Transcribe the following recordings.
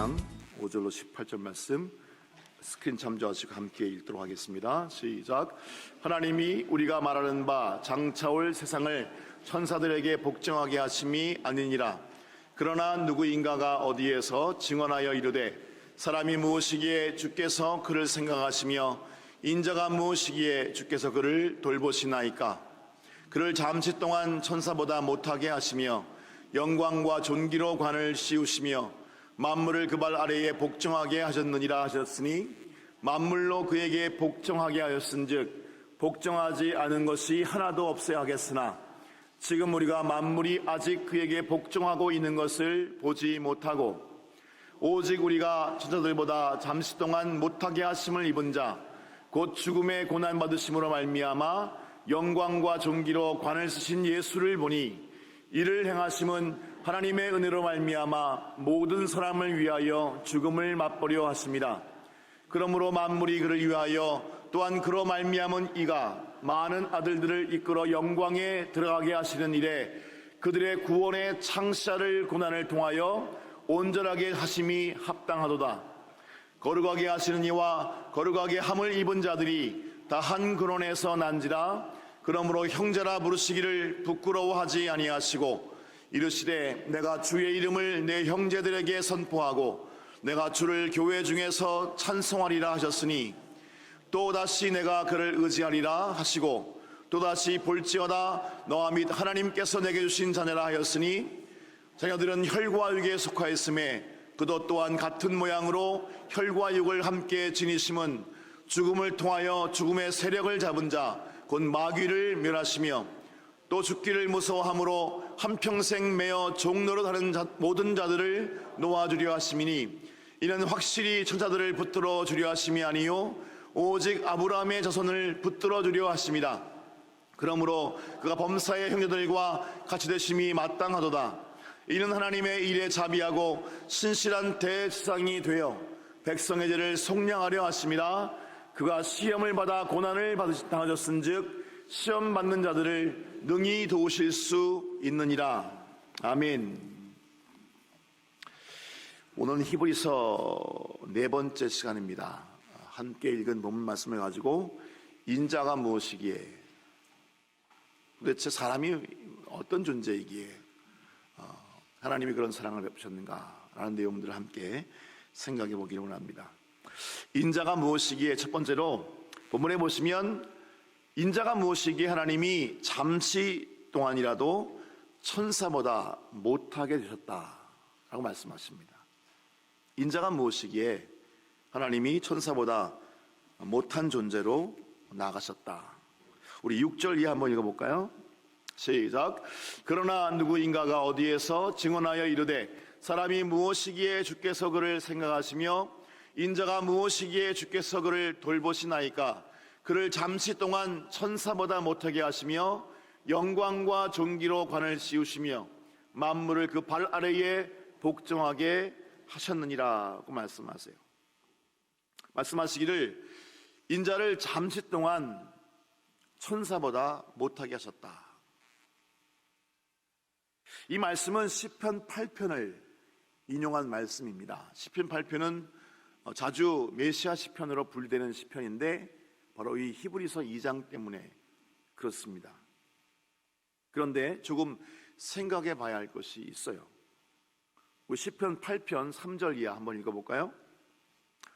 1장 5절로 18절 말씀 스크린 참조하시고 함께 읽도록 하겠습니다. 시작. 하나님이 우리가 말하는 바 장차올 세상을 천사들에게 복종하게 하심이 아니니라. 그러나 누구인가가 어디에서 증언하여 이르되 사람이 무엇이기에 주께서 그를 생각하시며 인자가 무엇이기에 주께서 그를 돌보시나이까. 그를 잠시 동안 천사보다 못하게 하시며 영광과 존귀로 관을 씌우시며 만물을 그 발 아래에 복종하게 하셨느니라 하셨으니 만물로 그에게 복종하게 하였은즉 복종하지 않은 것이 하나도 없어야 하겠으나 지금 우리가 만물이 아직 그에게 복종하고 있는 것을 보지 못하고 오직 우리가 천사들보다 잠시 동안 못하게 하심을 입은 자 곧 죽음의 고난 받으심으로 말미암아 영광과 존귀로 관을 쓰신 예수를 보니 이를 행하심은 하나님의 은혜로 말미암아 모든 사람을 위하여 죽음을 맛보려 하십니다. 그러므로 만물이 그를 위하여 또한 그로 말미암은 이가 많은 아들들을 이끌어 영광에 들어가게 하시는 일에 그들의 구원의 창시자를 고난을 통하여 온전하게 하심이 합당하도다. 거룩하게 하시는 이와 거룩하게 함을 입은 자들이 다 한 근원에서 난지라. 그러므로 형제라 부르시기를 부끄러워하지 아니하시고 이르시되 내가 주의 이름을 내 형제들에게 선포하고 내가 주를 교회 중에서 찬송하리라 하셨으니 또다시 내가 그를 의지하리라 하시고 또다시 볼지어다 너와 및 하나님께서 내게 주신 자녀라 하였으니 자녀들은 혈과 육에 속하였음에 그도 또한 같은 모양으로 혈과 육을 함께 지니심은 죽음을 통하여 죽음의 세력을 잡은 자 곧 마귀를 멸하시며 또 죽기를 무서워함으로 한평생 매어 종노릇하는 모든 자들을 놓아주려 하심이니 이는 확실히 천사들을 붙들어 주려 하심이 아니요 오직 아브라함의 자손을 붙들어 주려 하심이다. 그러므로 그가 범사의 형제들과 같이 되심이 마땅하도다. 이는 하나님의 일에 자비하고 신실한 대지상이 되어 백성의 죄를 속량하려 하심이라. 그가 시험을 받아 고난을 당하셨은즉 시험 받는 자들을 능히 도우실 수 있느니라. 아멘. 오늘은 히브리서 네 번째 시간입니다. 함께 읽은 본문 말씀을 가지고 인자가 무엇이기에 도대체 사람이 어떤 존재이기에 하나님이 그런 사랑을 베푸셨는가 라는 내용들을 함께 생각해 보기를 원합니다. 인자가 무엇이기에 첫 번째로 본문에 보시면 인자가 무엇이기에 하나님이 잠시 동안이라도 천사보다 못하게 되셨다라고 말씀하십니다. 인자가 무엇이기에 하나님이 천사보다 못한 존재로 나가셨다. 우리 6절 이하 한번 읽어볼까요? 시작. 그러나 누구인가가 어디에서 증언하여 이르되 사람이 무엇이기에 주께서 그를 생각하시며 인자가 무엇이기에 주께서 그를 돌보시나이까. 그를 잠시 동안 천사보다 못하게 하시며 영광과 존귀로 관을 씌우시며 만물을 그 발 아래에 복종하게 하셨느니라고 말씀하세요. 말씀하시기를 인자를 잠시 동안 천사보다 못하게 하셨다. 이 말씀은 시편 8편을 인용한 말씀입니다. 시편 8편은 자주 메시아 시편으로 분류되는 시편인데 바로 이 히브리서 2장 때문에 그렇습니다. 그런데 조금 생각해 봐야 할 것이 있어요. 우리 시편 8편 3절 이하 한번 읽어볼까요?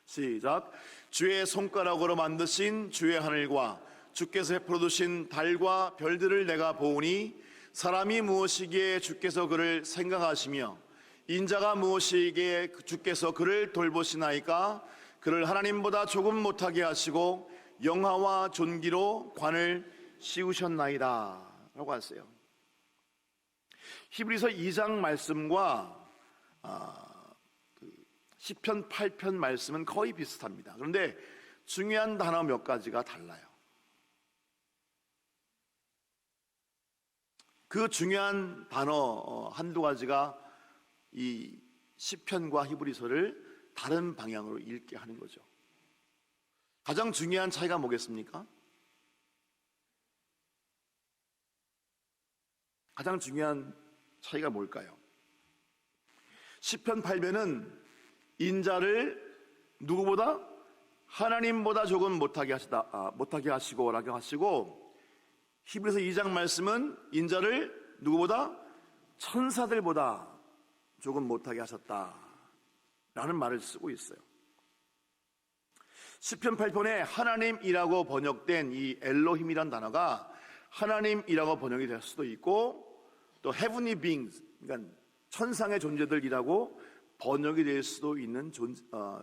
시작. 주의 손가락으로 만드신 주의 하늘과 주께서 베풀어 두신 달과 별들을 내가 보오니 사람이 무엇이기에 주께서 그를 생각하시며 인자가 무엇이기에 주께서 그를 돌보시나이까. 그를 하나님보다 조금 못하게 하시고 영화와 존귀로 관을 씌우셨나이다 라고 하세요. 히브리서 2장 말씀과 시편 8편 말씀은 거의 비슷합니다. 그런데 중요한 단어 몇 가지가 달라요. 그 중요한 단어 한두 가지가 이 시편과 히브리서를 다른 방향으로 읽게 하는 거죠. 가장 중요한 차이가 뭐겠습니까? 가장 중요한 차이가 뭘까요? 시편 8편은 인자를 누구보다? 하나님보다 조금 못하게 하시고라고 하시고, 히브리서 2장 말씀은 인자를 누구보다? 천사들보다 조금 못하게 하셨다라는 말을 쓰고 있어요. 시편 8편에 하나님이라고 번역된 이 엘로힘이란 단어가 하나님이라고 번역이 될 수도 있고, 또 heavenly beings, 그러니까 천상의 존재들이라고 번역이 될 수도 있는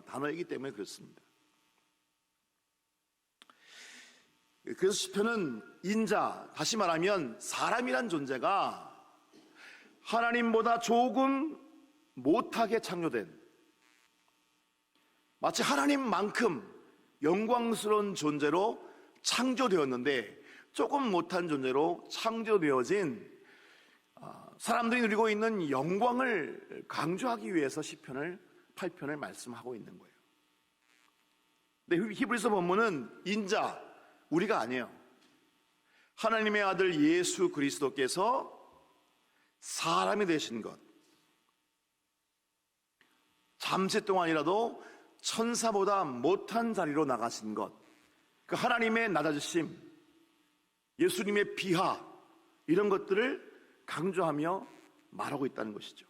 단어이기 때문에 그렇습니다. 그래서 시편은 인자, 다시 말하면 사람이란 존재가 하나님보다 조금 못하게 창조된, 마치 하나님만큼 영광스러운 존재로 창조되었는데 조금 못한 존재로 창조되어진 사람들이 누리고 있는 영광을 강조하기 위해서 시편을 8편을 말씀하고 있는 거예요. 근데 히브리서 본문은 인자, 우리가 아니에요. 하나님의 아들 예수 그리스도께서 사람이 되신 것, 잠시 동안이라도 천사보다 못한 자리로 나가신 것, 그 하나님의 낮아지심, 예수님의 비하, 이런 것들을 강조하며 말하고 있다는 것이죠.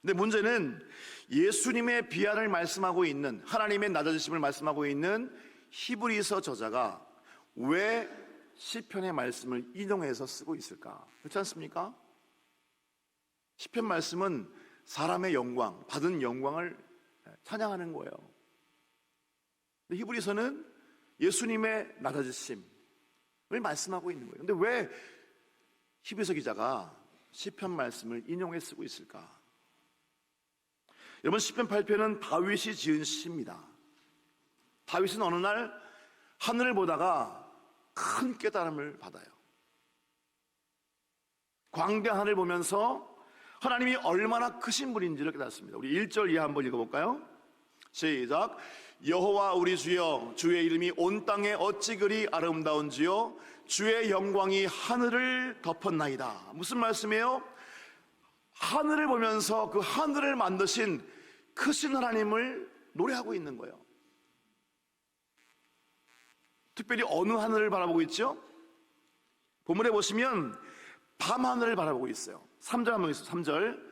근데 문제는 예수님의 비하를 말씀하고 있는, 하나님의 낮아지심을 말씀하고 있는 히브리서 저자가 왜 시편의 말씀을 인용해서 쓰고 있을까? 그렇지 않습니까? 시편 말씀은 사람의 영광, 받은 영광을 찬양하는 거예요. 근데 히브리서는 예수님의 낮아지심을 말씀하고 있는 거예요. 근데 왜 히브리서 기자가 시편 말씀을 인용해 쓰고 있을까? 여러분, 시편 8편은 다윗이 지은 시입니다. 다윗은 어느 날 하늘을 보다가 큰 깨달음을 받아요. 광대한 하늘을 보면서 하나님이 얼마나 크신 분인지를 깨닫습니다. 우리 1절 이하 한번 읽어볼까요? 시작. 여호와 우리 주여, 주의 이름이 온 땅에 어찌 그리 아름다운지요, 주의 영광이 하늘을 덮었나이다. 무슨 말씀이에요? 하늘을 보면서 그 하늘을 만드신 크신 하나님을 노래하고 있는 거예요. 특별히 어느 하늘을 바라보고 있죠? 본문에 보시면 밤하늘을 바라보고 있어요. 3절 한번 있어요. 3절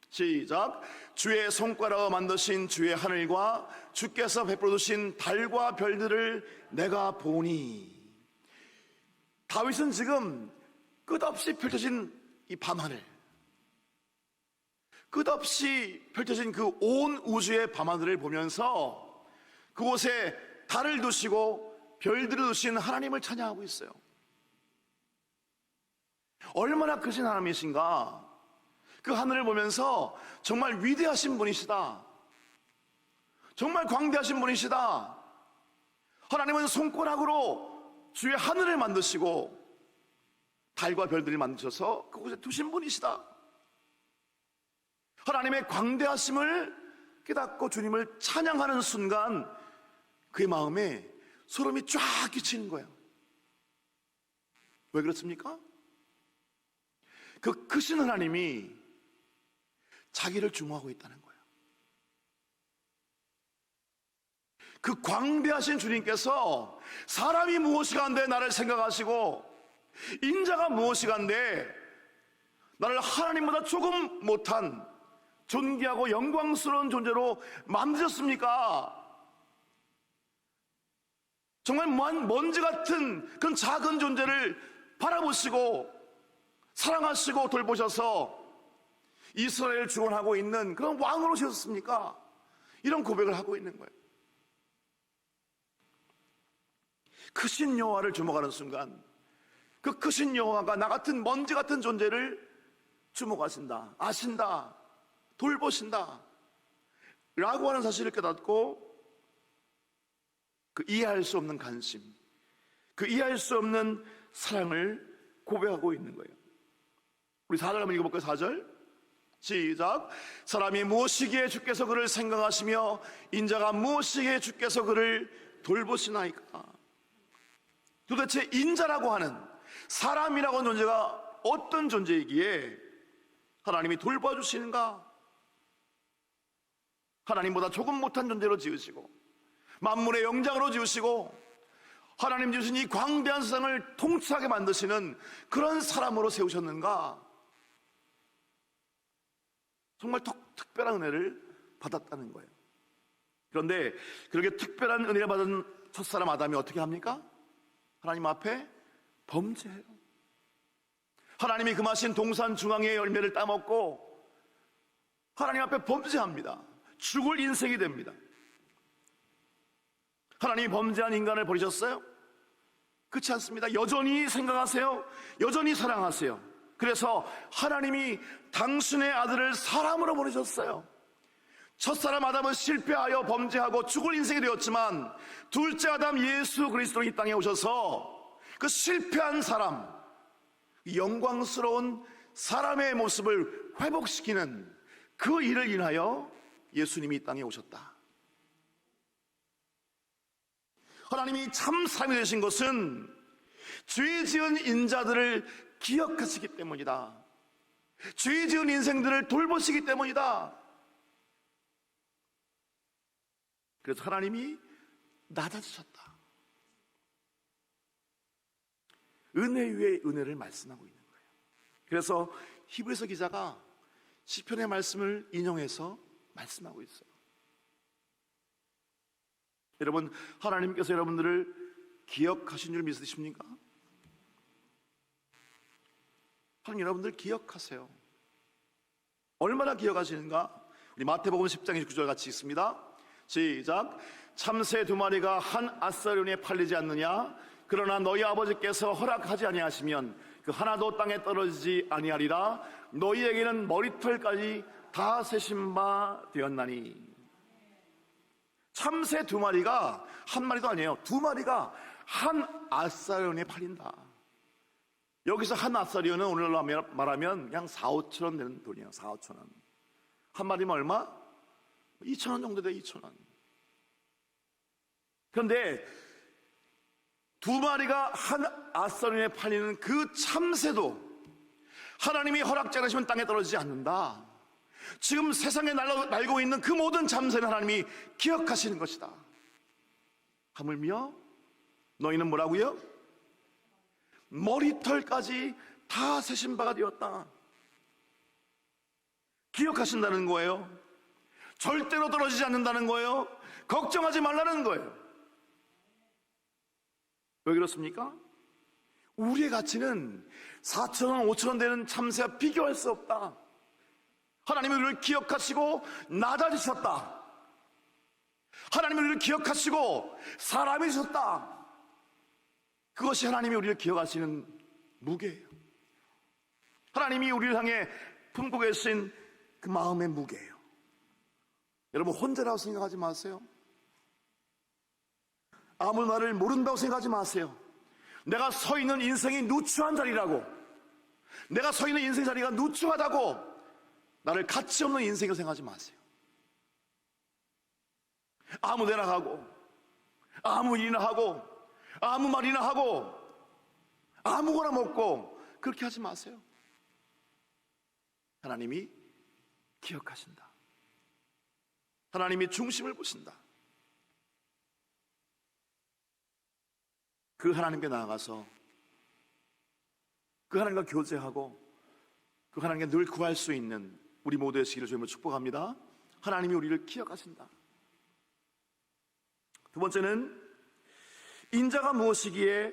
시작. 주의 손가락으로 만드신 주의 하늘과 주께서 베풀어 주신 달과 별들을 내가 보니. 다윗은 지금 끝없이 펼쳐진 이 밤하늘, 끝없이 펼쳐진 그 온 우주의 밤하늘을 보면서 그곳에 달을 두시고 별들을 두신 하나님을 찬양하고 있어요. 얼마나 크신 하나님이신가. 그 하늘을 보면서 정말 위대하신 분이시다, 정말 광대하신 분이시다. 하나님은 손가락으로 주의 하늘을 만드시고 달과 별들을 만드셔서 그곳에 두신 분이시다. 하나님의 광대하심을 깨닫고 주님을 찬양하는 순간 그의 마음에 소름이 쫙 끼치는 거예요. 왜 그렇습니까? 그 크신 하나님이 자기를 중화하고 있다는 거예요. 그 광대하신 주님께서 사람이 무엇이간데 나를 생각하시고 인자가 무엇이간데 나를 하나님보다 조금 못한 존귀하고 영광스러운 존재로 만드셨습니까? 정말 먼지 같은 그런 작은 존재를 바라보시고 사랑하시고 돌보셔서 이스라엘을 주권하고 있는 그런 왕으로 세우셨습니까? 이런 고백을 하고 있는 거예요. 크신 여호와를 주목하는 순간 그 크신 여호와가 나 같은 먼지 같은 존재를 주목하신다, 아신다, 돌보신다 라고 하는 사실을 깨닫고 그 이해할 수 없는 관심, 그 이해할 수 없는 사랑을 고백하고 있는 거예요. 우리 4절 한번 읽어볼까요? 4절 시작. 사람이 무엇이기에 주께서 그를 생각하시며 인자가 무엇이기에 주께서 그를 돌보시나이까. 도대체 인자라고 하는 사람이라고 하는 존재가 어떤 존재이기에 하나님이 돌봐주시는가? 하나님보다 조금 못한 존재로 지으시고 만물의 영장으로 지으시고 하나님 주신 이 광대한 세상을 통치하게 만드시는 그런 사람으로 세우셨는가? 정말 특별한 은혜를 받았다는 거예요. 그런데 그렇게 특별한 은혜를 받은 첫사람 아담이 어떻게 합니까? 하나님 앞에 범죄해요. 하나님이 금하신 동산 중앙의 열매를 따먹고 하나님 앞에 범죄합니다. 죽을 인생이 됩니다. 하나님이 범죄한 인간을 버리셨어요? 그렇지 않습니다. 여전히 생각하세요. 여전히 사랑하세요. 그래서 하나님이 당신의 아들을 사람으로 보내셨어요. 첫사람 아담은 실패하여 범죄하고 죽을 인생이 되었지만 둘째 아담 예수 그리스도 이 땅에 오셔서 그 실패한 사람, 영광스러운 사람의 모습을 회복시키는 그 일을 인하여 예수님이 이 땅에 오셨다. 하나님이 참 사람이 되신 것은 죄 지은 인자들을 기억하시기 때문이다. 죄 지은 인생들을 돌보시기 때문이다. 그래서 하나님이 낮아지셨다. 은혜 위에 은혜를 말씀하고 있는 거예요. 그래서 히브리서 기자가 시편의 말씀을 인용해서 말씀하고 있어요. 여러분, 하나님께서 여러분들을 기억하신 줄 믿으십니까? 하나님 여러분들 기억하세요. 얼마나 기억하시는가? 우리 마태복음 10장 29절 같이 읽습니다. 시작. 참새 2마리가 한 아사리온에 팔리지 않느냐? 그러나 너희 아버지께서 허락하지 아니하시면 그 하나도 땅에 떨어지지 아니하리라. 너희에게는 머리털까지 다 세신 바 되었나니. 참새 2마리가 한 마리도 아니에요. 2마리가 한 아사리온에 팔린다. 여기서 한 아사리온은 오늘날로 말하면 그냥 4-5천 원 되는 돈이에요. 4-5천 원. 한 마리면 얼마? 2,000원 정도 돼. 2,000원. 그런데 2마리가 한 아사리온에 팔리는 그 참새도 하나님이 허락지 않으시면 땅에 떨어지지 않는다. 지금 세상에 날고 있는 그 모든 참새는 하나님이 기억하시는 것이다. 하물며 너희는 뭐라고요? 머리털까지 다 세신 바가 되었다. 기억하신다는 거예요. 절대로 떨어지지 않는다는 거예요. 걱정하지 말라는 거예요. 왜 그렇습니까? 우리의 가치는 4,000원, 5,000원 되는 참새와 비교할 수 없다. 하나님이 우리를 기억하시고 낮아지셨다. 하나님이 우리를 기억하시고 사람이 되셨다. 그것이 하나님이 우리를 기억하시는 무게예요. 하나님이 우리를 향해 품고 계신 그 마음의 무게예요. 여러분, 혼자라고 생각하지 마세요. 아무 나를 모른다고 생각하지 마세요. 내가 서 있는 인생이 누추한 자리라고, 내가 서 있는 인생 자리가 누추하다고 나를 가치 없는 인생을 생각하지 마세요. 아무 데나 가고 아무 일이나 하고 아무 말이나 하고 아무거나 먹고 그렇게 하지 마세요. 하나님이 기억하신다. 하나님이 중심을 보신다. 그 하나님께 나아가서 그 하나님과 교제하고 그 하나님께 늘 구할 수 있는 우리 모두의 시기를 주님으로 축복합니다. 하나님이 우리를 기억하신다. 두 번째는 인자가 무엇이기에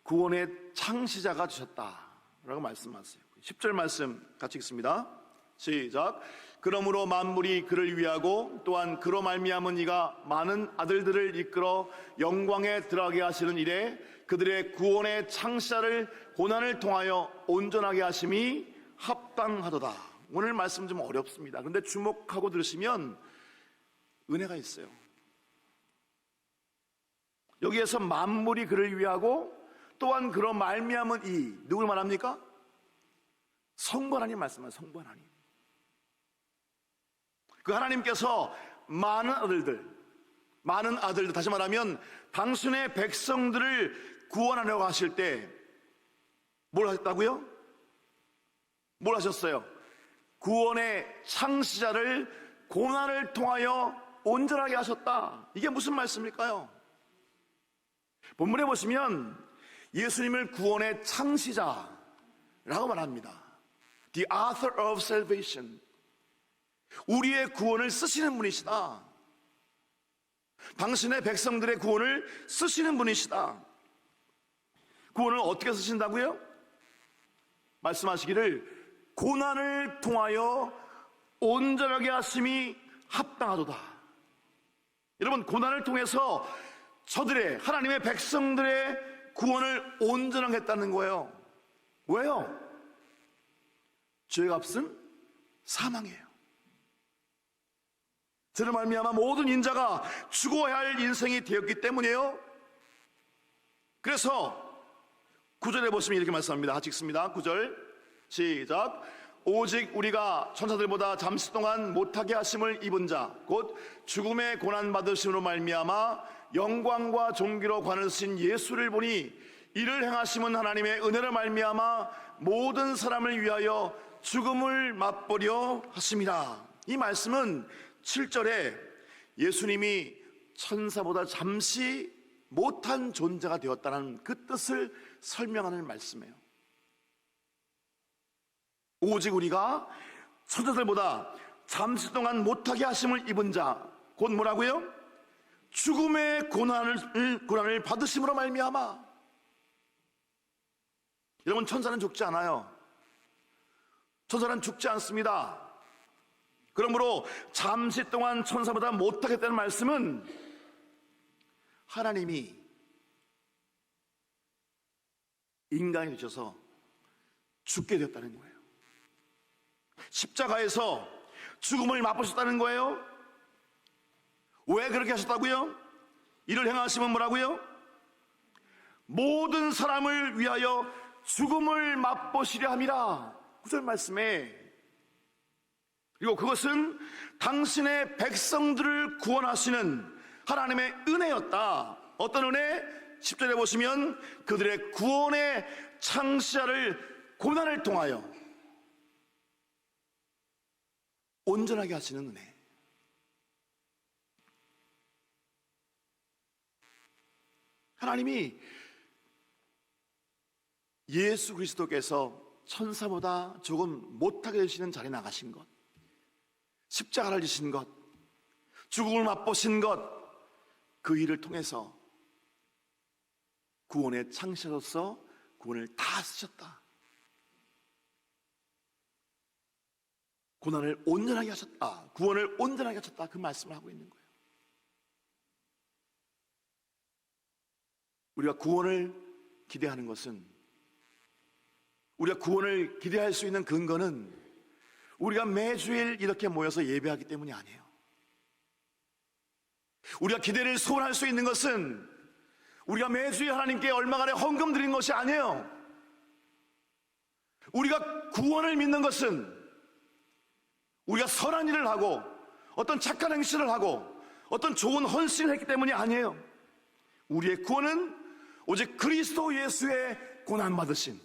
구원의 창시자가 되셨다라고 말씀하세요. 10절 말씀 같이 읽습니다. 시작. 그러므로 만물이 그를 위하고 또한 그로 말미암은 이가 많은 아들들을 이끌어 영광에 들어가게 하시는 일에 그들의 구원의 창시자를 고난을 통하여 온전하게 하심이 합당하도다. 오늘 말씀 좀 어렵습니다. 그런데 주목하고 들으시면 은혜가 있어요. 여기에서 만물이 그를 위하고 또한 그로 말미암은 이, 누굴 말합니까? 성부 하나님 말씀하세요. 성부 하나님. 그 하나님께서 많은 아들들, 다시 말하면 당신의 백성들을 구원하려고 하실 때 뭘 하셨다고요? 뭘 하셨어요? 구원의 창시자를 고난을 통하여 온전하게 하셨다. 이게 무슨 말씀일까요? 본문에 보시면 예수님을 구원의 창시자라고 말합니다. The author of salvation. 우리의 구원을 쓰시는 분이시다. 당신의 백성들의 구원을 쓰시는 분이시다. 구원을 어떻게 쓰신다고요? 말씀하시기를 고난을 통하여 온전하게 하심이 합당하도다. 여러분, 고난을 통해서 저들의, 하나님의 백성들의 구원을 온전하게 했다는 거예요. 왜요? 죄의 값은 사망이에요. 저를 말미암아 모든 인자가 죽어야 할 인생이 되었기 때문이에요. 그래서 9절에 보시면 이렇게 말씀합니다. 같이 읽습니다. 9절 시작. 오직 우리가 천사들보다 잠시 동안 못하게 하심을 입은 자 곧 죽음의 고난 받으심으로 말미암아 영광과 존귀로 관을 쓰신 예수를 보니 이를 행하심은 하나님의 은혜로 말미암아 모든 사람을 위하여 죽음을 맛보려 하심이라. 이 말씀은 7절에 예수님이 천사보다 잠시 못한 존재가 되었다는 그 뜻을 설명하는 말씀이에요. 오직 우리가 천사들보다 잠시 동안 못하게 하심을 입은 자 곧 뭐라고요? 죽음의 고난을 받으심으로 말미암아. 여러분, 천사는 죽지 않아요. 천사는 죽지 않습니다. 그러므로 잠시 동안 천사보다 못하겠다는 말씀은 하나님이 인간이 되셔서 죽게 되었다는 거예요. 십자가에서 죽음을 맛보셨다는 거예요. 왜 그렇게 하셨다고요? 이를 행하시면 뭐라고요? 모든 사람을 위하여 죽음을 맛보시려 함이라. 9절 말씀에. 그리고 그것은 당신의 백성들을 구원하시는 하나님의 은혜였다. 어떤 은혜? 10절에 보시면 그들의 구원의 창시자를 고난을 통하여 온전하게 하시는 은혜. 하나님이 예수 그리스도께서 천사보다 조금 못하게 되시는 자리에 나가신 것, 십자가를 지신 것, 죽음을 맛보신 것, 그 일을 통해서 구원의 창시자로서 구원을 다 쓰셨다. 고난을 온전하게 하셨다. 구원을 온전하게 하셨다. 그 말씀을 하고 있는 거예요. 우리가 구원을 기대하는 것은, 우리가 구원을 기대할 수 있는 근거는 우리가 매주일 이렇게 모여서 예배하기 때문이 아니에요. 우리가 기대를 소원할 수 있는 것은 우리가 매주일 하나님께 얼마간의 헌금 드리는 것이 아니에요. 우리가 구원을 믿는 것은 우리가 선한 일을 하고 어떤 착한 행실을 하고 어떤 좋은 헌신을 했기 때문이 아니에요. 우리의 구원은 오직 그리스도 예수의 고난받으신,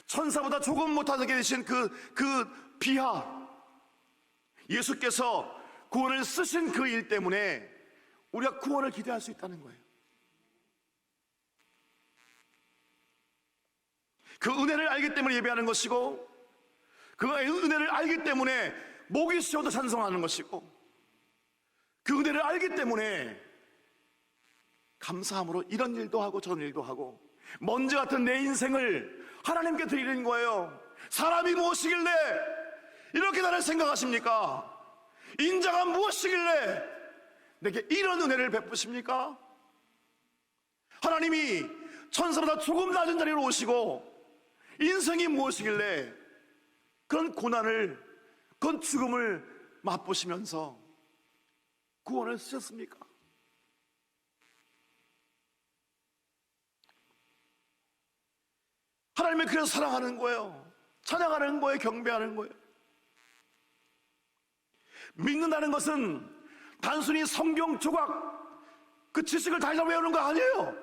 천사보다 조금 못하게 되신 그 비하, 예수께서 구원을 쓰신 그 일 때문에 우리가 구원을 기대할 수 있다는 거예요. 그 은혜를 알기 때문에 예배하는 것이고, 그 은혜를 알기 때문에 목이 쉬어도 찬송하는 것이고, 그 은혜를 알기 때문에 감사함으로 이런 일도 하고 저런 일도 하고 먼지 같은 내 인생을 하나님께 드리는 거예요. 사람이 무엇이길래 이렇게 나를 생각하십니까? 인자가 무엇이길래 내게 이런 은혜를 베푸십니까? 하나님이 천사보다 조금 낮은 자리로 오시고 인생이 무엇이길래 그런 고난을, 그런 죽음을 맛보시면서 구원을 쓰셨습니까? 하나님을 그래서 사랑하는 거예요. 찬양하는 거예요. 경배하는 거예요. 믿는다는 것은 단순히 성경 조각, 그 지식을 다 외우는 거 아니에요.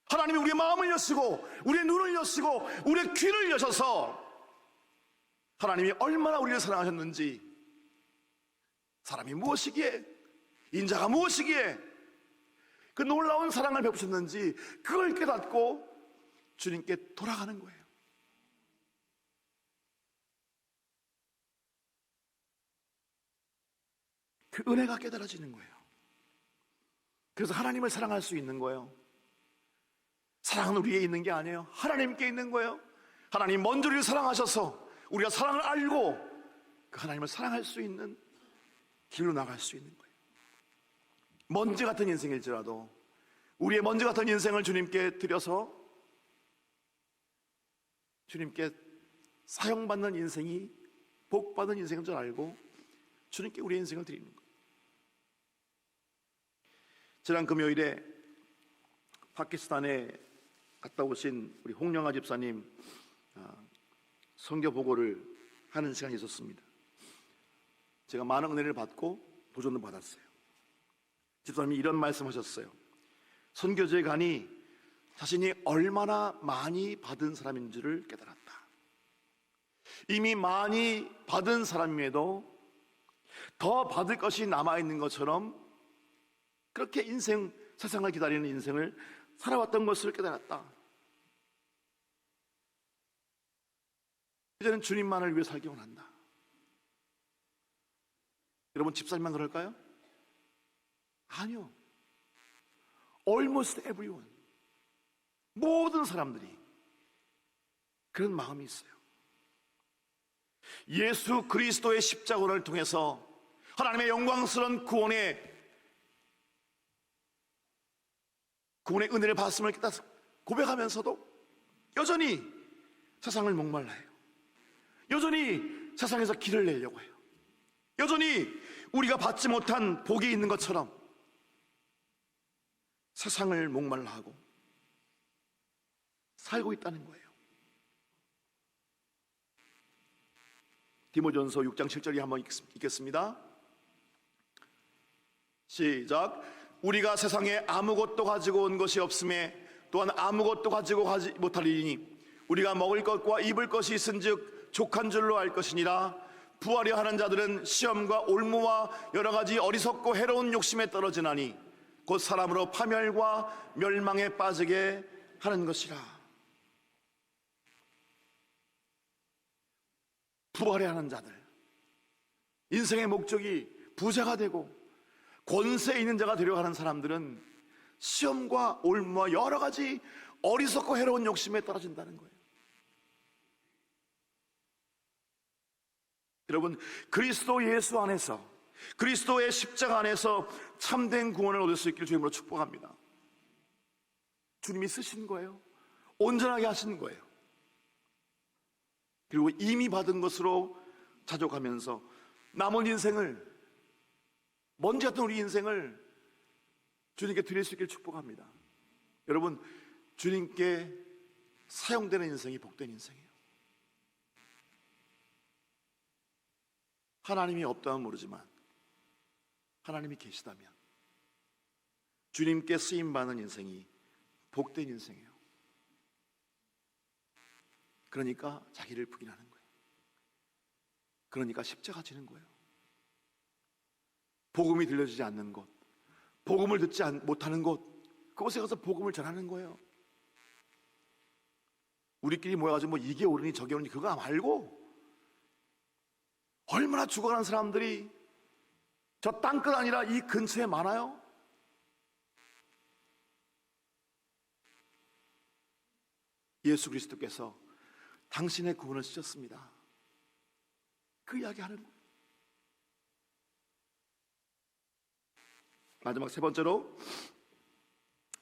하나님이 우리의 마음을 여시고 우리의 눈을 여시고 우리의 귀를 여셔서 하나님이 얼마나 우리를 사랑하셨는지, 사람이 무엇이기에, 인자가 무엇이기에 그 놀라운 사랑을 베푸셨는지 그걸 깨닫고 주님께 돌아가는 거예요. 그 은혜가 깨달아지는 거예요. 그래서 하나님을 사랑할 수 있는 거예요. 사랑은 우리에 있는 게 아니에요. 하나님께 있는 거예요. 하나님 먼저 우리를 사랑하셔서 우리가 사랑을 알고 그 하나님을 사랑할 수 있는 길로 나갈 수 있는 거예요. 먼지 같은 인생일지라도 우리의 먼지 같은 인생을 주님께 드려서 주님께 사용받는 인생이 복받은 인생인 줄 알고 주님께 우리의 인생을 드리는 거예요. 지난 금요일에 파키스탄에 갔다 오신 우리 홍영아 집사님 선교 보고를 하는 시간이 있었습니다. 제가 많은 은혜를 받고 도전도 받았어요. 집사님이 이런 말씀하셨어요. 선교지에 가니 자신이 얼마나 많이 받은 사람인지를 깨달았다. 이미 많이 받은 사람임에도 더 받을 것이 남아있는 것처럼 그렇게 세상을 기다리는 인생을 살아왔던 것을 깨달았다. 이제는 주님만을 위해 살기 원한다. 여러분, 집사님만 그럴까요? 아니요. Almost everyone, 모든 사람들이 그런 마음이 있어요. 예수 그리스도의 십자군을 통해서 하나님의 영광스러운 구원의 은혜를 받았음을 고백하면서도 여전히 세상을 목말라해요. 여전히 세상에서 길을 내려고 해요. 여전히 우리가 받지 못한 복이 있는 것처럼 세상을 목말라하고 살고 있다는 거예요. 디모전서 6장 7절이 한번 읽겠습니다. 시작. 우리가 세상에 아무것도 가지고 온 것이 없음에 또한 아무것도 가지고 가지 못하리니 우리가 먹을 것과 입을 것이 있은즉 족한 줄로 알 것이니라. 부하려 하는 자들은 시험과 올무와 여러 가지 어리석고 해로운 욕심에 떨어지나니 곧 사람으로 파멸과 멸망에 빠지게 하는 것이라. 부하려 하는 자들, 인생의 목적이 부자가 되고 권세 있는 자가 되려고 하는 사람들은 시험과 올무와 여러 가지 어리석고 해로운 욕심에 떨어진다는 거예요. 여러분, 그리스도 예수 안에서, 그리스도의 십자가 안에서 참된 구원을 얻을 수 있기를 주님으로 축복합니다. 주님이 쓰신 거예요. 온전하게 하신 거예요. 그리고 이미 받은 것으로 자족하면서 남은 인생을, 먼지 같은 우리 인생을 주님께 드릴 수 있기를 축복합니다. 여러분, 주님께 사용되는 인생이 복된 인생이에요. 하나님이 없다면 모르지만 하나님이 계시다면 주님께 쓰임받는 인생이 복된 인생이에요. 그러니까 자기를 부인하는 거예요. 그러니까 십자가 지는 거예요. 복음이 들려지지 않는 곳, 복음을 듣지 못하는 곳, 그곳에 가서 복음을 전하는 거예요. 우리끼리 모여가지고 뭐 이게 옳으니 저게 옳으니 그거 말고 얼마나 죽어가는 사람들이 저 땅끝 아니라 이 근처에 많아요. 예수 그리스도께서 당신의 구원을 주셨습니다. 그 이야기 하는 거예요. 마지막 세 번째로,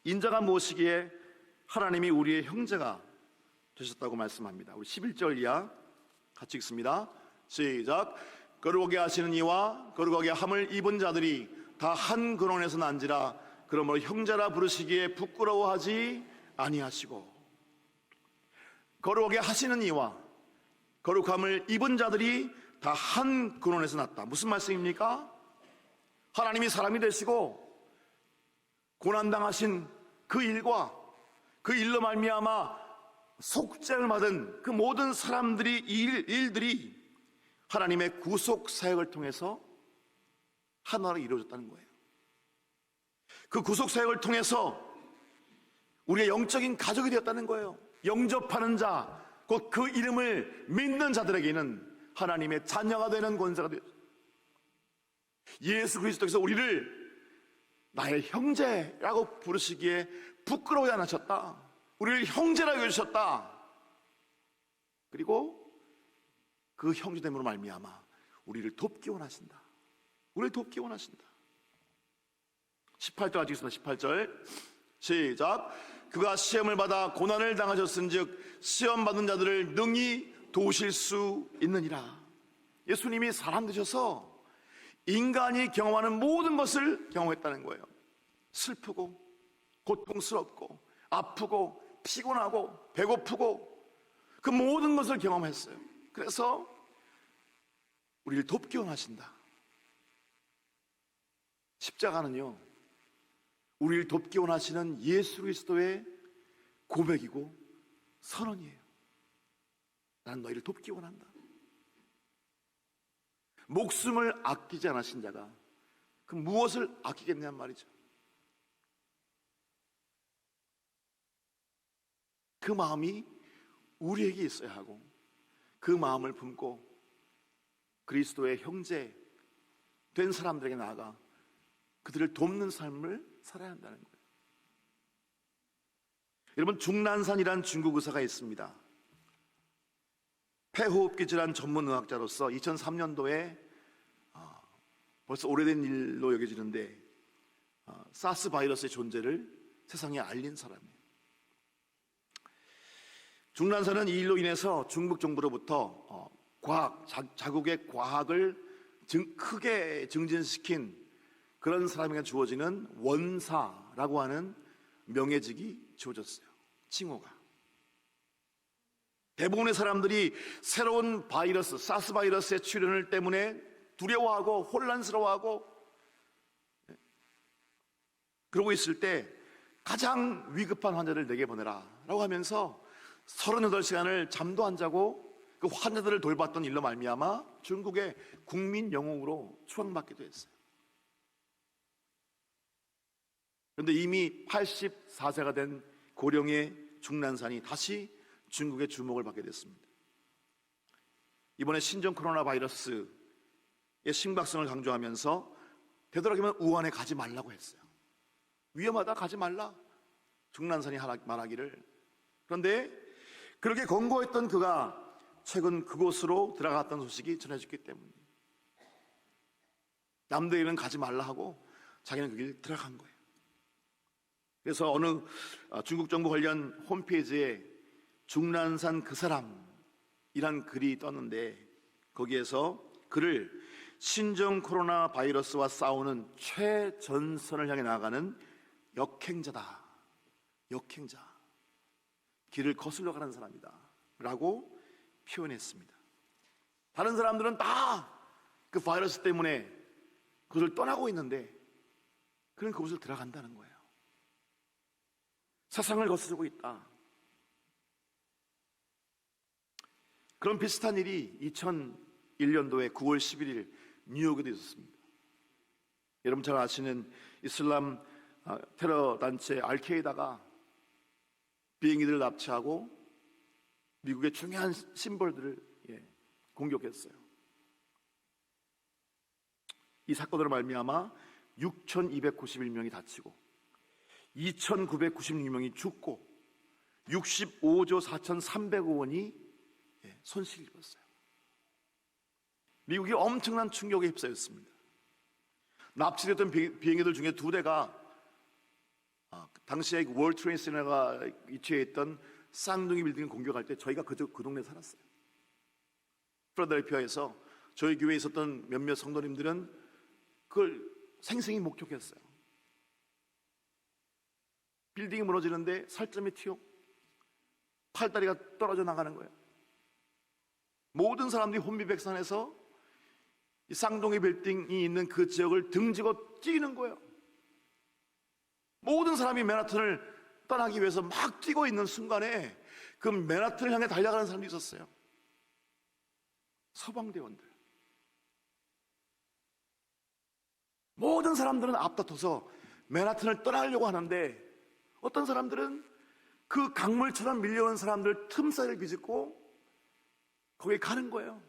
인자가 무엇이기에 하나님이 우리의 형제가 되셨다고 말씀합니다. 우리 11절 이하 같이 읽습니다. 시작. 거룩하게 하시는 이와 거룩하게 함을 입은 자들이 다 한 근원에서 난지라. 그러므로 형제라 부르시기에 부끄러워하지 아니하시고. 거룩하게 하시는 이와 거룩함을 입은 자들이 다 한 근원에서 났다. 무슨 말씀입니까? 하나님이 사람이 되시고 고난당하신 그 일과 그 일로 말미암아 속죄를 받은 그 모든 사람들이 일들이 하나님의 구속 사역을 통해서 하나로 이루어졌다는 거예요. 그 구속 사역을 통해서 우리의 영적인 가족이 되었다는 거예요. 영접하는 자, 곧 그 이름을 믿는 자들에게는 하나님의 자녀가 되는 권세가 되었어요. 예수 그리스도께서 우리를 나의 형제라고 부르시기에 부끄러워하지 않으셨다. 우리를 형제라고 여기셨다. 그리고 그 형제됨으로 말미암아 우리를 돕기 원하신다. 우리를 돕기 원하신다. 18절 가지겠습니다. 18절 시작. 그가 시험을 받아 고난을 당하셨은즉 시험 받은 자들을 능히 도우실 수 있느니라. 예수님이 사람 되셔서 인간이 경험하는 모든 것을 경험했다는 거예요. 슬프고 고통스럽고 아프고 피곤하고 배고프고 그 모든 것을 경험했어요. 그래서 우리를 돕기 원하신다. 십자가는요, 우리를 돕기 원하시는 예수 그리스도의 고백이고 선언이에요. 나는 너희를 돕기 원한다. 목숨을 아끼지 않으신 자가 그 무엇을 아끼겠냐는 말이죠. 그 마음이 우리에게 있어야 하고 그 마음을 품고 그리스도의 형제 된 사람들에게 나아가 그들을 돕는 삶을 살아야 한다는 거예요. 여러분, 중난산이라는 중국 의사가 있습니다. 폐호흡기 질환 전문 의학자로서 2003년도에 벌써 오래된 일로 여겨지는데 사스 바이러스의 존재를 세상에 알린 사람이에요. 중난산은 이 일로 인해서 중국 정부로부터 자국의 과학을 크게 증진시킨 그런 사람에게 주어지는 원사라고 하는 명예직이 주어졌어요. 칭호가. 대부분의 사람들이 새로운 바이러스, 사스 바이러스의 출현을 때문에 두려워하고 혼란스러워하고 그러고 있을 때 가장 위급한 환자를 내게 보내라 라고 하면서 38시간을 잠도 안 자고 그 환자들을 돌봤던 일로 말미암아 중국의 국민 영웅으로 추앙받기도 했어요. 그런데 이미 84세가 된 고령의 중난산이 다시 중국의 주목을 받게 됐습니다. 이번에 신종 코로나 바이러스의 심각성을 강조하면서 되도록이면 우한에 가지 말라고 했어요. 위험하다, 가지 말라. 중난산이 말하기를. 그런데 그렇게 권고했던 그가 최근 그곳으로 들어갔던 소식이 전해졌기 때문에 남들에게는 가지 말라 하고 자기는 그 길 들어간 거예요. 그래서 어느 중국 정부 관련 홈페이지에 중난산 그 사람이란 글이 떴는데 거기에서 그를 신종 코로나 바이러스와 싸우는 최전선을 향해 나아가는 역행자다. 역행자. 길을 거슬러 가는 사람이다 라고 표현했습니다. 다른 사람들은 다 그 바이러스 때문에 그것을 떠나고 있는데 그는 그곳을 들어간다는 거예요. 세상을 거스르고 있다. 그런 비슷한 일이 2001년도에 9월 11일 뉴욕에도 있었습니다. 여러분 잘 아시는 이슬람 테러 단체 알케이다가 비행기들을 납치하고 미국의 중요한 심벌들을 공격했어요. 이 사건으로 말미암아 6,291명이 다치고 2,996명이 죽고 65조 4,300억 원이 손실을 입었어요. 미국이 엄청난 충격에 휩싸였습니다. 납치됐던 비행기들 중에 2대가 당시에 월드 트레이드 센터가 위치해 있던 쌍둥이 빌딩을 공격할 때 저희가 그 동네에 살았어요. 필라델피아에서 저희 교회에 있었던 몇몇 성도님들은 그걸 생생히 목격했어요. 빌딩이 무너지는데 살점이 튀어 팔다리가 떨어져 나가는 거예요. 모든 사람들이 혼비백산해서 이 쌍둥이 빌딩이 있는 그 지역을 등지고 뛰는 거예요. 모든 사람이 맨하튼을 떠나기 위해서 막 뛰고 있는 순간에 그 맨하튼을 향해 달려가는 사람도 있었어요. 서방대원들. 모든 사람들은 앞다퉈서 맨하튼을 떠나려고 하는데 어떤 사람들은 그 강물처럼 밀려오는 사람들 틈사이를 비집고 거기에 가는 거예요.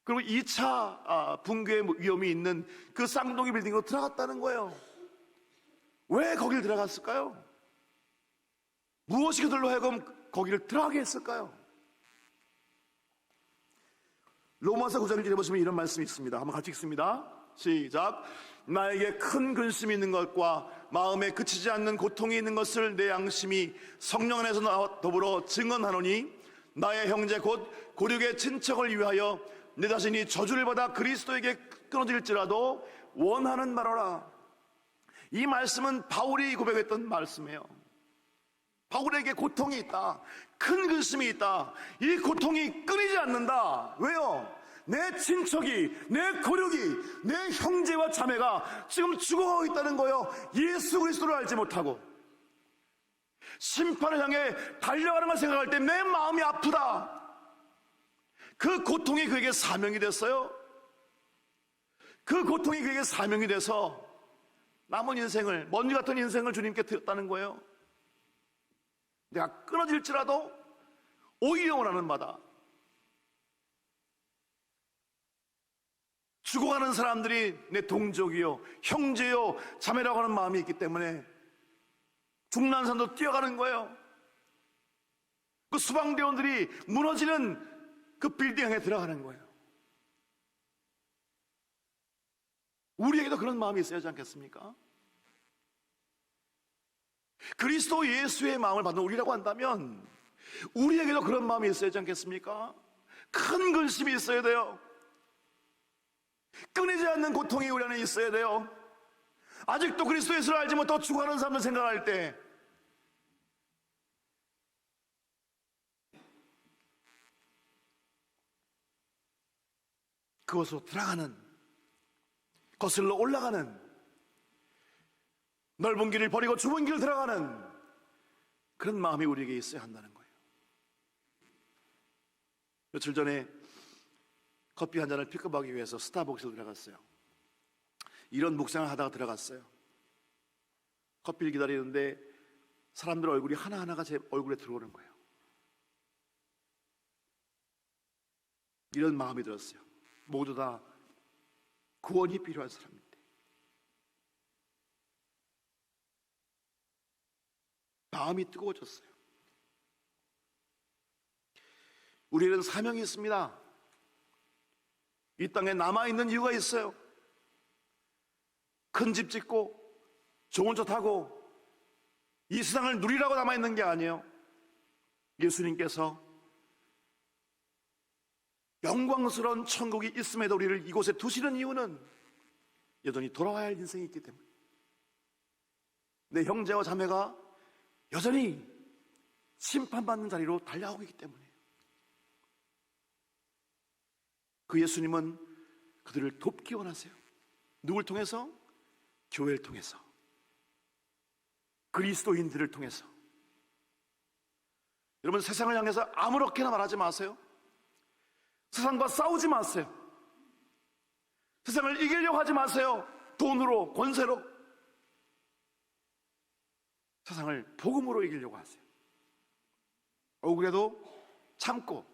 그리고 2차 붕괴의 위험이 있는 그 쌍둥이 빌딩으로 들어갔다는 거예요. 왜 거길 들어갔을까요? 무엇이 그들로 하여금 거기를 들어가게 했을까요? 로마서 9장 1절에 보시면 이런 말씀이 있습니다. 한번 같이 읽습니다. 시작. 나에게 큰 근심이 있는 것과 마음에 그치지 않는 고통이 있는 것을 내 양심이 성령 안에서 나와 더불어 증언하노니 나의 형제 곧 고륙의 친척을 위하여 내 자신이 저주를 받아 그리스도에게 끊어질지라도 원하는 바로라. 이 말씀은 바울이 고백했던 말씀이에요. 바울에게 고통이 있다, 큰 근심이 있다. 이 고통이 끊이지 않는다. 왜요? 내 친척이, 내 고륙이, 내 형제와 자매가 지금 죽어가고 있다는 거예요. 예수 그리스도를 알지 못하고 심판을 향해 달려가는 걸 생각할 때 내 마음이 아프다. 그 고통이 그에게 사명이 됐어요. 그 고통이 그에게 사명이 돼서 남은 인생을, 먼지 같은 인생을 주님께 드렸다는 거예요. 내가 끊어질지라도 오히려 원하는 바다. 죽어가는 사람들이 내 동족이요, 형제요, 자매라고 하는 마음이 있기 때문에 중난산도 뛰어가는 거예요. 그 수방대원들이 무너지는 그 빌딩에 들어가는 거예요. 우리에게도 그런 마음이 있어야 하지 않겠습니까? 그리스도 예수의 마음을 받는 우리라고 한다면 우리에게도 그런 마음이 있어야 하지 않겠습니까? 큰 근심이 있어야 돼요. 끊이지 않는 고통이 우리 안에 있어야 돼요. 아직도 그리스도 예수를 알지 못하고 죽어가는 사람들 생각할 때 그것으로 들어가는, 거슬러 올라가는, 넓은 길을 버리고 좁은 길을 들어가는 그런 마음이 우리에게 있어야 한다는 거예요. 며칠 전에 커피 한 잔을 픽업하기 위해서 스타벅스로 들어갔어요. 이런 묵상을 하다가 들어갔어요. 커피를 기다리는데 사람들 얼굴이 하나하나가 제 얼굴에 들어오는 거예요. 이런 마음이 들었어요. 모두 다 구원이 필요한 사람인데 마음이 뜨거워졌어요. 우리는 사명이 있습니다. 이 땅에 남아있는 이유가 있어요. 큰 집 짓고 좋은 차 타고 이 세상을 누리라고 남아있는 게 아니에요. 예수님께서 영광스러운 천국이 있음에도 우리를 이곳에 두시는 이유는 여전히 돌아와야 할 인생이 있기 때문에, 내 형제와 자매가 여전히 심판받는 자리로 달려가고 있기 때문에, 그 예수님은 그들을 돕기 원하세요. 누굴 통해서? 교회를 통해서, 그리스도인들을 통해서. 여러분, 세상을 향해서 아무렇게나 말하지 마세요. 세상과 싸우지 마세요. 세상을 이기려고 하지 마세요. 돈으로, 권세로. 세상을 복음으로 이기려고 하세요. 억울해도 참고.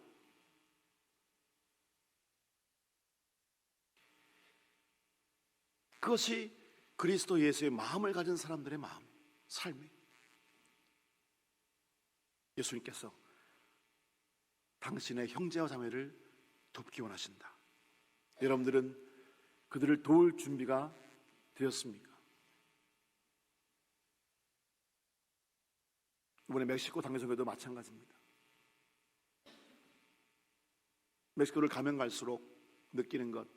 그것이 그리스도 예수의 마음을 가진 사람들의 마음, 삶이. 예수님께서 당신의 형제와 자매를 돕기 원하신다. 여러분들은 그들을 도울 준비가 되었습니까? 이번에 멕시코 당교성교도 마찬가지입니다. 멕시코를 가면 갈수록 느끼는 것,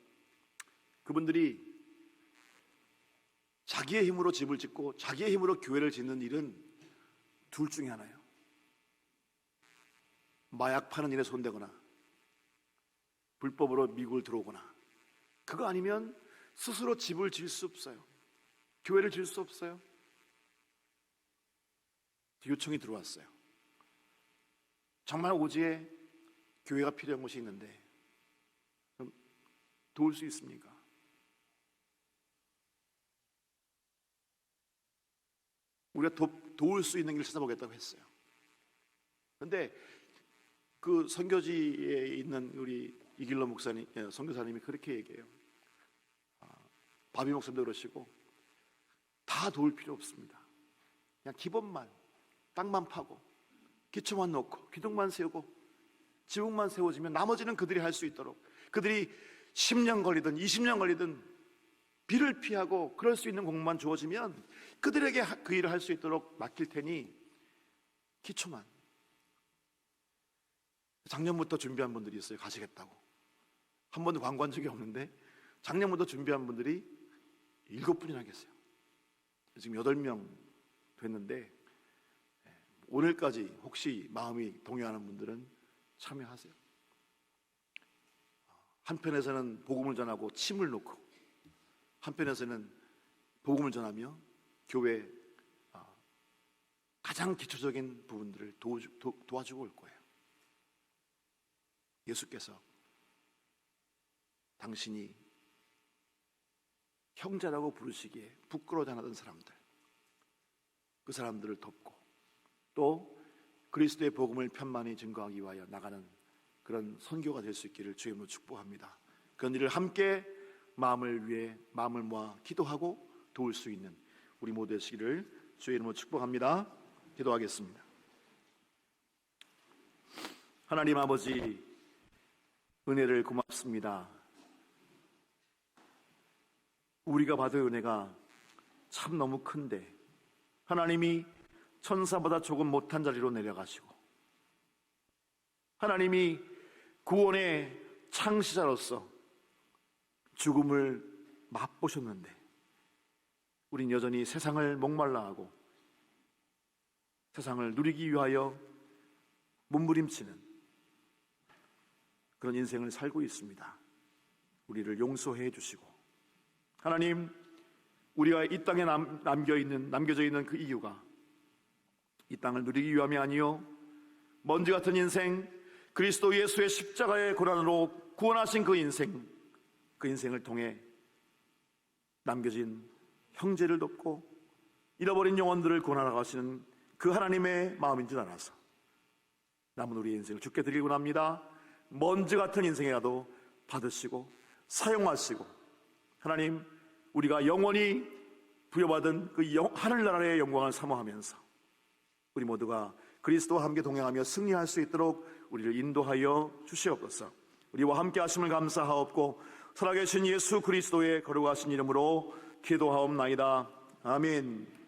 그분들이 자기의 힘으로 집을 짓고 자기의 힘으로 교회를 짓는 일은 둘 중에 하나예요. 마약 파는 일에 손대거나 불법으로 미국을 들어오거나, 그거 아니면 스스로 집을 지을 수 없어요. 교회를 지을 수 없어요. 요청이 들어왔어요. 정말 오지에 교회가 필요한 곳이 있는데 좀 도울 수 있습니까? 우리가 도울 수 있는 길을 찾아보겠다고 했어요. 그런데 그 선교지에 있는 우리 이길러 목사님, 선교사님이 그렇게 얘기해요. 바비 목사님도 그러시고, 다 도울 필요 없습니다. 그냥 기본만, 땅만 파고 기초만 놓고 기둥만 세우고 지붕만 세워지면 나머지는 그들이 할 수 있도록, 그들이 10년 걸리든 20년 걸리든 비를 피하고 그럴 수 있는 공간만 주어지면 그들에게 그 일을 할 수 있도록 맡길 테니 기초만. 작년부터 준비한 분들이 있어요. 가시겠다고. 한 번도 광고한 적이 없는데 작년부터 준비한 분들이 7분이나 계세요. 지금 8명 됐는데 오늘까지 혹시 마음이 동요하는 분들은 참여하세요. 한편에서는 복음을 전하고 침을 놓고, 한편에서는 복음을 전하며 교회 가장 기초적인 부분들을 도와주고 올 거예요. 예수께서 당신이 형제라고 부르시기에 부끄러워하지 않았던 사람들, 그 사람들을 돕고 또 그리스도의 복음을 편만히 증거하기 위하여 나가는 그런 선교가 될 수 있기를 주의 이름으로 축복합니다. 그런 일을 함께 마음을 위해 마음을 모아 기도하고 도울 수 있는 우리 모두 되시기를 주의 이름으로 축복합니다. 기도하겠습니다. 하나님 아버지, 은혜를 고맙습니다. 우리가 받은 은혜가 참 너무 큰데 하나님이 천사보다 조금 못한 자리로 내려가시고, 하나님이 구원의 창시자로서 죽음을 맛보셨는데 우린 여전히 세상을 목말라하고 세상을 누리기 위하여 몸부림치는 그런 인생을 살고 있습니다. 우리를 용서해 주시고, 하나님, 우리가 이 땅에 남겨져 있는 그 이유가 이 땅을 누리기 위함이 아니요 먼지 같은 인생, 그리스도 예수의 십자가의 고난으로 구원하신 그 인생을 통해 남겨진 형제를 돕고 잃어버린 영혼들을 구원하러 가시는 그 하나님의 마음인 줄 알아서 남은 우리의 인생을 주께 드리고 납니다. 먼지 같은 인생이라도 받으시고 사용하시고, 하나님, 우리가 영원히 부여받은 그 하늘나라의 영광을 사모하면서 우리 모두가 그리스도와 함께 동행하며 승리할 수 있도록 우리를 인도하여 주시옵소서. 우리와 함께 하심을 감사하옵고 살아계신 예수 그리스도의 거룩하신 이름으로 기도하옵나이다. 아멘.